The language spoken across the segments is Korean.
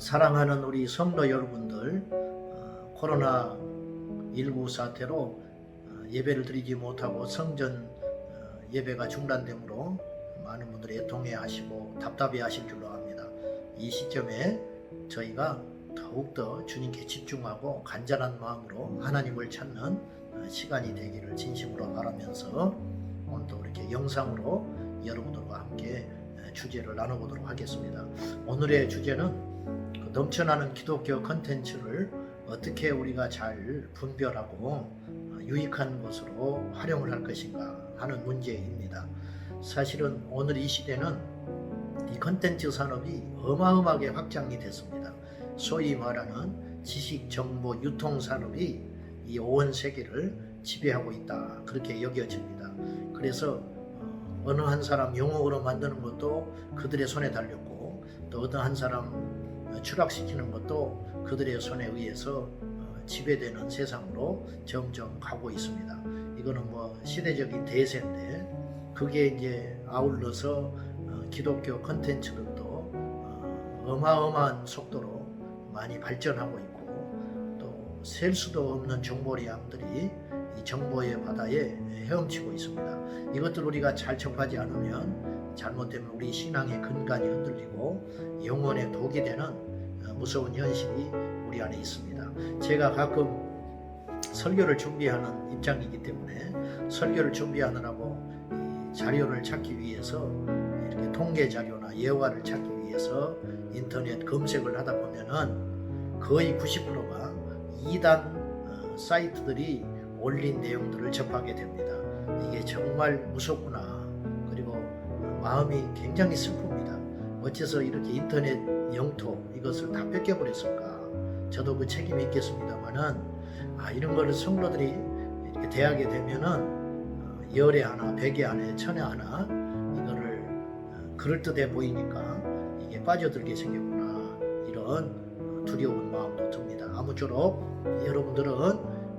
사랑하는 우리 성도 여러분들, 코로나19 사태로 예배를 드리지 못하고 성전 예배가 중단되므로 많은 분들이 애통해하시고 답답해하실 줄로 압니다. 이 시점에 저희가 더욱더 주님께 집중하고 간절한 마음으로 하나님을 찾는 시간이 되기를 진심으로 바라면서 오늘도 이렇게 영상으로 여러분들과 함께 주제를 나눠보도록 하겠습니다. 오늘의 주제는 넘쳐나는 기독교 컨텐츠를 어떻게 우리가 잘 분별하고 유익한 것으로 활용을 할 것인가 하는 문제입니다. 사실은 오늘 이 시대는 이 컨텐츠 산업이 어마어마하게 확장이 됐습니다. 소위 말하는 지식, 정보, 유통 산업이 이 온 세계를 지배하고 있다, 그렇게 여겨집니다. 그래서 어느 한 사람 영웅으로 만드는 것도 그들의 손에 달렸고, 또 어느 한 사람 추락시키는 것도 그들의 손에 의해서 지배되는 세상으로 점점 가고 있습니다. 이거는 시대적인 대세인데, 그게 이제 아울러서 기독교 컨텐츠들도 어마어마한 속도로 많이 발전하고 있고, 또 셀 수도 없는 정보량들이 이 정보의 바다에 헤엄치고 있습니다. 이것들 우리가 잘 접하지 않으면 잘못되면 우리 신앙의 근간이 흔들리고 영혼의 독이 되는 무서운 현실이 우리 안에 있습니다. 제가 가끔 설교를 준비하는 입장이기 때문에 설교를 준비하느라고 이 자료를 찾기 위해서 이렇게 통계 자료나 예화를 찾기 위해서 인터넷 검색을 하다 보면은 거의 90%가 이단 사이트들이 올린 내용들을 접하게 됩니다. 이게 정말 무섭구나. 그리고 마음이 굉장히 슬픕니다. 어째서 이렇게 인터넷 영토 이것을 다 뺏겨버렸을까? 저도 그 책임이 있겠습니다만은 이런 거를 성도들이 이렇게 대하게 되면은 열에 하나, 백에 하나, 천에 하나 이거를 그럴듯해 보이니까 이게 빠져들게 생겼구나, 이런 두려운 마음도 듭니다. 아무쪼록 여러분들은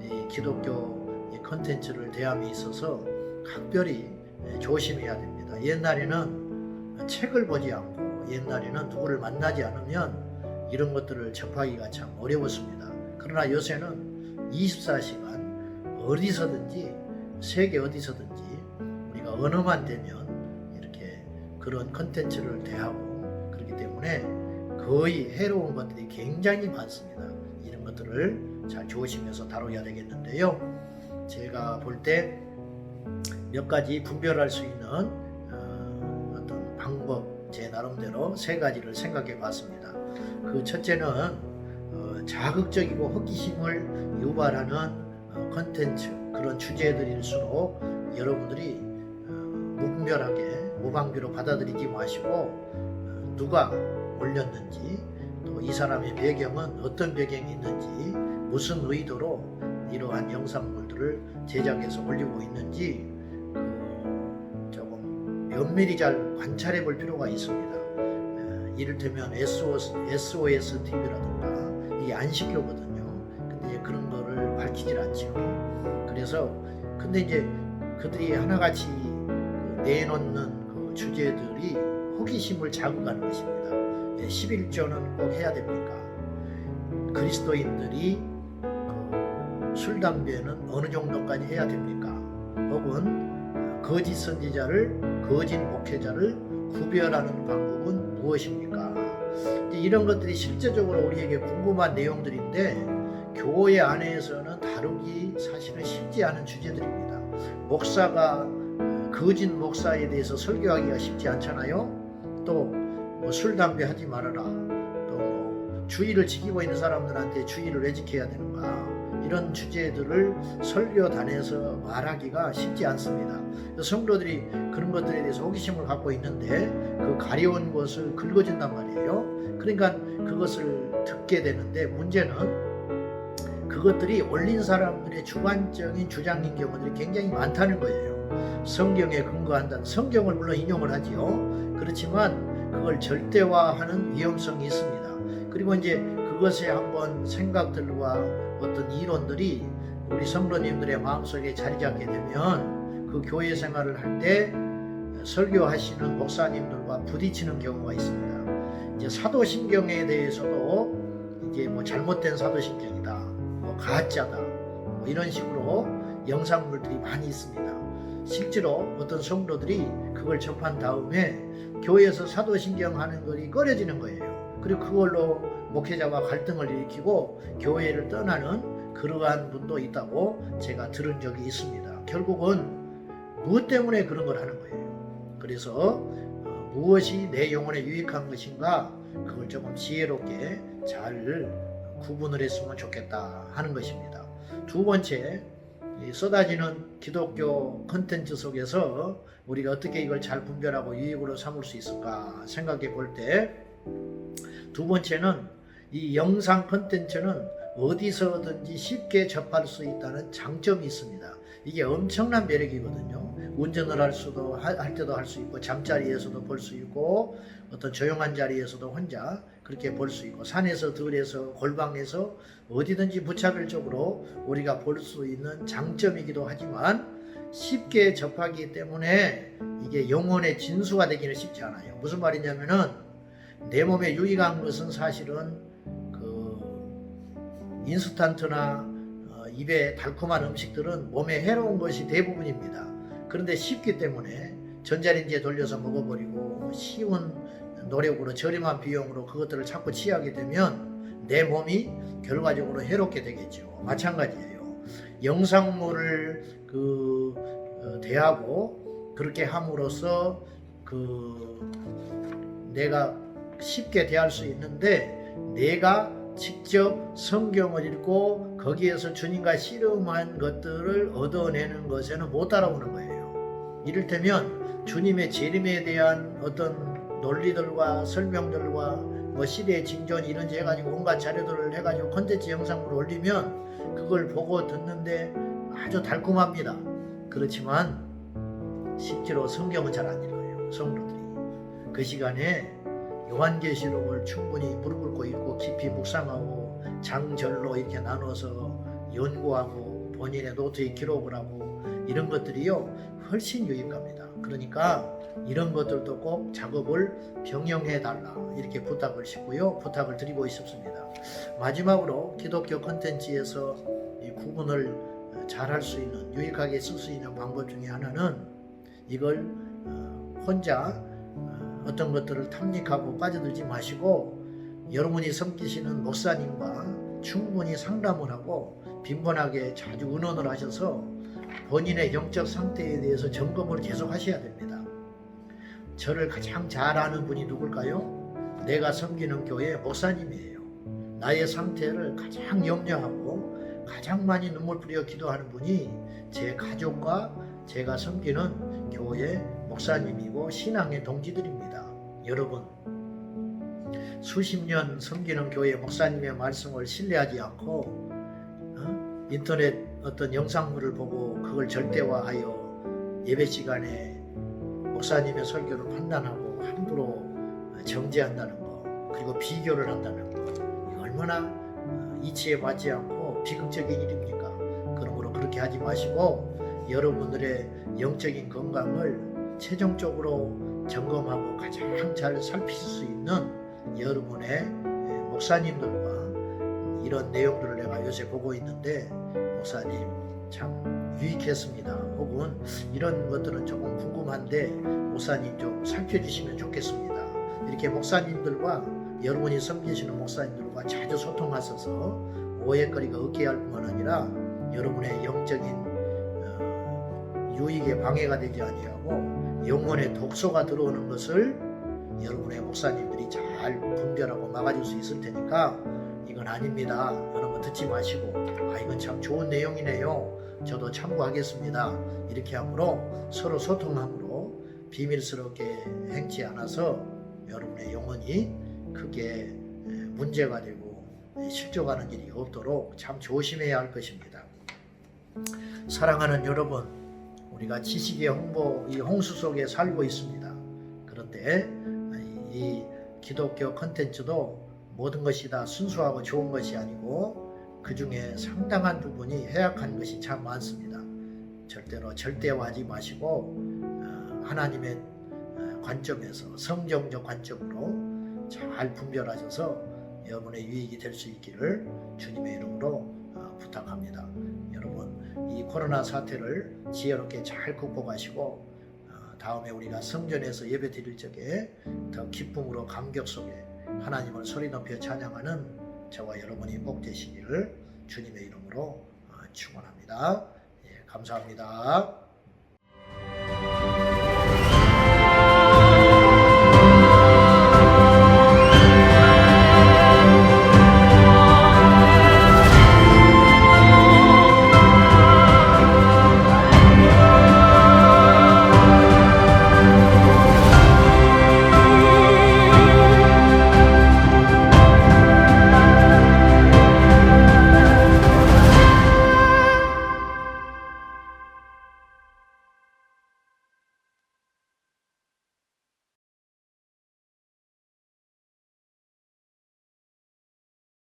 이 기독교 컨텐츠를 대함에 있어서 각별히 조심해야 됩니다. 옛날에는 책을 보지 않고, 옛날에는 누구를 만나지 않으면 이런 것들을 접하기가 참 어려웠습니다. 그러나 요새는 24시간 어디서든지, 세계 어디서든지 우리가 언어만 되면 이렇게 그런 컨텐츠를 대하고 그렇기 때문에 거의 해로운 것들이 굉장히 많습니다. 이런 것들을 잘 조심해서 다뤄야 되겠는데요. 제가 볼 때 몇 가지 분별할 수 있는 어떤 방법, 제 나름대로 3가지를 생각해 봤습니다. 그 첫째는 자극적이고 호기심을 유발하는 컨텐츠, 그런 주제들일수록 여러분들이 무분별하게 무방비로 받아들이지 마시고 누가 올렸는지, 또 이 사람의 배경은 어떤 배경이 있는지, 무슨 의도로 이러한 영상물들을 제작해서 올리고 있는지 조금 면밀히 잘 관찰해 볼 필요가 있습니다. 이를테면 SOS TV라든가 이게 안 시켜거든요. 근데 그런 거를 밝히질 않죠. 그래서 근데 이제 그들이 하나같이 내놓는 그 주제들이 호기심을 자극하는 것입니다. 11조는 꼭 해야 됩니까? 그리스도인들이 술, 담배는 어느 정도까지 해야 됩니까? 혹은 거짓 선지자를, 거짓 목회자를 구별하는 방법은 무엇입니까? 이런 것들이 실제적으로 우리에게 궁금한 내용들인데 교회 안에서는 다루기 사실은 쉽지 않은 주제들입니다. 목사가 거짓 목사에 대해서 설교하기가 쉽지 않잖아요. 또 술, 담배 하지 말아라. 또 주의를 지키고 있는 사람들한테 주의를 왜 지켜야 되는가? 이런 주제들을 설교단에서 말하기가 쉽지 않습니다. 성도들이 그런 것들에 대해서 호기심을 갖고 있는데 그 가려운 것을 긁어준단 말이에요. 그러니까 그것을 듣게 되는데, 문제는 그것들이 올린 사람들의 주관적인 주장인 경우들이 굉장히 많다는 거예요. 성경에 근거한다는, 성경을 물론 인용을 하지요. 그렇지만 그걸 절대화하는 위험성이 있습니다. 그리고 이제 그것에 한번 생각들과 어떤 이론들이 우리 성도님들의 마음속에 자리 잡게 되면 그 교회 생활을 할 때 설교하시는 목사님들과 부딪히는 경우가 있습니다. 이제 사도신경에 대해서도 이게 뭐 잘못된 사도신경이다, 뭐 가짜다, 뭐 이런 식으로 영상물들이 많이 있습니다. 실제로 어떤 성도들이 그걸 접한 다음에 교회에서 사도신경 하는 것이 꺼려지는 거예요. 그리고 그걸로 목회자와 갈등을 일으키고 교회를 떠나는 그러한 분도 있다고 제가 들은 적이 있습니다. 결국은 무엇 때문에 그런 걸 하는 거예요. 그래서 무엇이 내 영혼에 유익한 것인가, 그걸 조금 지혜롭게 잘 구분을 했으면 좋겠다 하는 것입니다. 두 번째, 쏟아지는 기독교 콘텐츠 속에서 우리가 어떻게 이걸 잘 분별하고 유익으로 삼을 수 있을까 생각해 볼 때, 두 번째는 이 영상 콘텐츠는 어디서든지 쉽게 접할 수 있다는 장점이 있습니다. 이게 엄청난 매력이거든요. 운전을 할 때도 할 수 있고, 잠자리에서도 볼 수 있고, 어떤 조용한 자리에서도 혼자 그렇게 볼 수 있고, 산에서 들에서 골방에서 어디든지 무차별적으로 우리가 볼 수 있는 장점이기도 하지만, 쉽게 접하기 때문에 이게 영혼의 진수가 되기는 쉽지 않아요. 무슨 말이냐면은, 내 몸에 유익한 것은 사실은 그 인스턴트나 입에 달콤한 음식들은 몸에 해로운 것이 대부분입니다. 그런데 쉽기 때문에 전자레인지에 돌려서 먹어버리고 쉬운 노력으로 저렴한 비용으로 그것들을 자꾸 취하게 되면 내 몸이 결과적으로 해롭게 되겠죠. 마찬가지예요. 영상물을 대하고 그렇게 함으로써 내가 쉽게 대할 수 있는데, 내가 직접 성경을 읽고 거기에서 주님과 씨름한 것들을 얻어내는 것에는 못 따라오는 거예요. 이를테면 주님의 재림에 대한 어떤 논리들과 설명들과 뭐 시대의 징조니 이런지 해가지고 온갖 자료들을 해가지고 콘텐츠 영상으로 올리면 그걸 보고 듣는데 아주 달콤합니다. 그렇지만 실제로 성경은 잘 안 읽어요. 성도들이 그 시간에 요한계시록을 충분히 무릎 꿇고 읽고 깊이 묵상하고 장절로 이렇게 나눠서 연구하고 본인의 노트에 기록을 하고 이런 것들이요 훨씬 유익합니다. 그러니까 이런 것들도 꼭 작업을 병행해 달라 이렇게 부탁을 싶고요, 부탁을 드리고 싶습니다. 마지막으로 기독교 콘텐츠에서 이 구분을 잘 할 수 있는, 유익하게 쓸 수 있는 방법 중에 하나는 이걸 혼자 어떤 것들을 탐닉하고 빠져들지 마시고 여러분이 섬기시는 목사님과 충분히 상담을 하고 빈번하게 자주 의논을 하셔서 본인의 영적 상태에 대해서 점검을 계속 하셔야 됩니다. 저를 가장 잘 아는 분이 누굴까요? 내가 섬기는 교회 목사님이에요. 나의 상태를 가장 염려하고 가장 많이 눈물 뿌려 기도하는 분이 제 가족과 제가 섬기는 교회 목사님이고 신앙의 동지들입니다. 여러분, 수십 년 섬기는 교회 목사님의 말씀을 신뢰하지 않고 인터넷 어떤 영상물을 보고 그걸 절대화하여 예배 시간에 목사님의 설교를 판단하고 함부로 정죄한다는 거, 그리고 비교를 한다는 거, 이거 얼마나 이치에 맞지 않고 비극적인 일입니까? 그러므로 그렇게 하지 마시고 여러분들의 영적인 건강을 최종적으로 점검하고 가장 잘 살피실 수 있는 여러분의 목사님들과 이런 내용들을 내가 요새 보고 있는데, 목사님 참 유익했습니다. 혹은 이런 것들은 조금 궁금한데 목사님 좀 살펴주시면 좋겠습니다. 이렇게 목사님들과 여러분이 섬기시는 목사님들과 자주 소통하셔서 오해거리가 없게 할 뿐만 아니라 여러분의 영적인 유익에 방해가 되지 아니하고 영혼의 독소가 들어오는 것을 여러분의 목사님들이 잘 분별하고 막아줄 수 있을 테니까 이건 아닙니다, 여러분 듣지 마시고 이건 참 좋은 내용이네요, 저도 참고하겠습니다, 이렇게 함으로 서로 소통함으로 비밀스럽게 행치 않아서 여러분의 영혼이 크게 문제가 되고 실족하는 일이 없도록 참 조심해야 할 것입니다. 사랑하는 여러분, 우리가 지식의 이 홍수 속에 살고 있습니다. 그런데 이 기독교 콘텐츠도 모든 것이 다 순수하고 좋은 것이 아니고 그 중에 상당한 부분이 해악한 것이 참 많습니다. 절대로 절대화하지 마시고 하나님의 관점에서 성경적 관점으로 잘 분별하셔서 여러분의 유익이 될 수 있기를 주님의 이름으로 부탁합니다. 여러분, 이 코로나 사태를 지혜롭게 잘 극복하시고 다음에 우리가 성전에서 예배 드릴 적에 더 기쁨으로 감격 속에 하나님을 소리 높여 찬양하는 저와 여러분이 꼭 되시기를 주님의 이름으로 축원합니다. 예, 감사합니다.